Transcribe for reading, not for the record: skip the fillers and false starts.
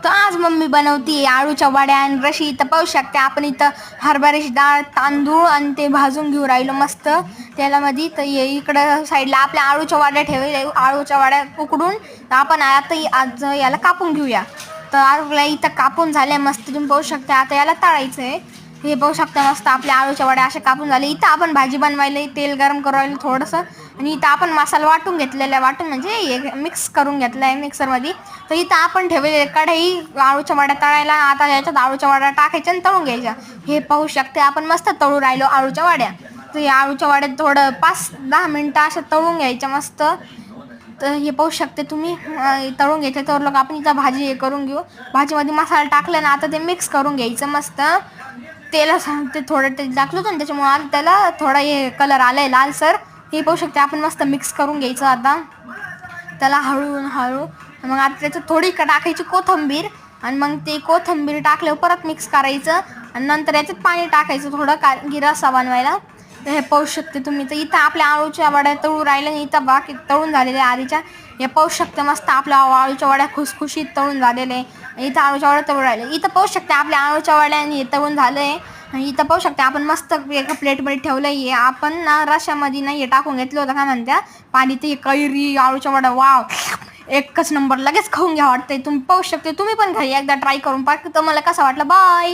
तर आज मम्मी बनवती आळूच्या वड्या आणि रशी. इथं पाहू शकते आपण. इथं हरभऱ्याची डाळ, तांदूळ आणि ते भाजून घेऊ राहिलो मस्त तेलामध्ये. तर इकडं साईडला आपल्या आळूच्या वड्या ठेवले. आळूच्या वड्या उकडून आपण आता आज याला कापून घेऊया. तर आपल्या इथं कापून झाल्या मस्त, तुम्ही पाहू शकता. आता याला तळायचं आहे. हे पाहू शकता मस्त आपल्या आळूच्या वड्या अशा कापून झाले. इथं आपण भाजी बनवायला तेल गरम करायला थोडंसं, आणि इथं आपण मसाला वाटून घेतलेला आहे. वाटून म्हणजे मिक्स करून घेतला आहे मिक्सरमध्ये. तर इथं आपण ठेवलेले कढई आळूच्या वड्या तळायला. आता याच्यात आळूच्या वड्या टाकायच्या आणि तळून घ्यायच्या. हे पाहू शकते आपण मस्त तळू राहिलो आळूच्या वड्या. तर या आळूच्या वड्यात थोडं 5-10 मिनटं अशा तळून घ्यायच्या मस्त. तर हे पाहू शकते तुम्ही. तळून घ्यायचं तर लोक आपण इथं भाजी हे करून घेऊ. भाजीमध्ये मसाला टाकला ना, आता ते मिक्स करून घ्यायचं मस्त. तेला ते थोडं तेल टाकलं होतं ना, त्याच्यामुळे त्याला थोडा हे कलर आलाय लालसर. हे पाहू शकते आपण मस्त मिक्स करून घ्यायचं आता त्याला हळू. मग आता त्याच्यात थोडी टाकायची कोथिंबीर, आणि मग ते कोथिंबीर टाकल्यावर परत मिक्स करायचं, आणि नंतर याच्यात पाणी टाकायचं थोडं, कारण की रस्सा बनवायला. तर हे पाहू शकते तुम्ही. तर इथं आपल्या आळूच्या वड्या तळू राहिल्या आणि इथं बाकी तळून झालेल्या आधीच्या. हे पाहू शकते मस्त आपल्या आळूच्या वड्या खुसखुशीत तळून झालेले. इथं आळूच्या वड्या तळून राहिले. इथं पाहू शकते आपल्या आळूच्या वड्या आणि हे तळून झालंय. इथं पाहू शकते आपण मस्त एका प्लेटमध्ये ठेवलं. हे आपण ना रश्यामध्ये नाही हे टाकून घेतलं होतं काय म्हणत्या पाणी, ते कैरी आळूच्या वड्या. वाव, एकच नंबर, लगेच खाऊन घ्या वाटतंय. तुम्ही पाहू शकते. तुम्ही पण घरी एकदा ट्राय करून पाहा. तुम्हाला कसं वाटलं. बाय.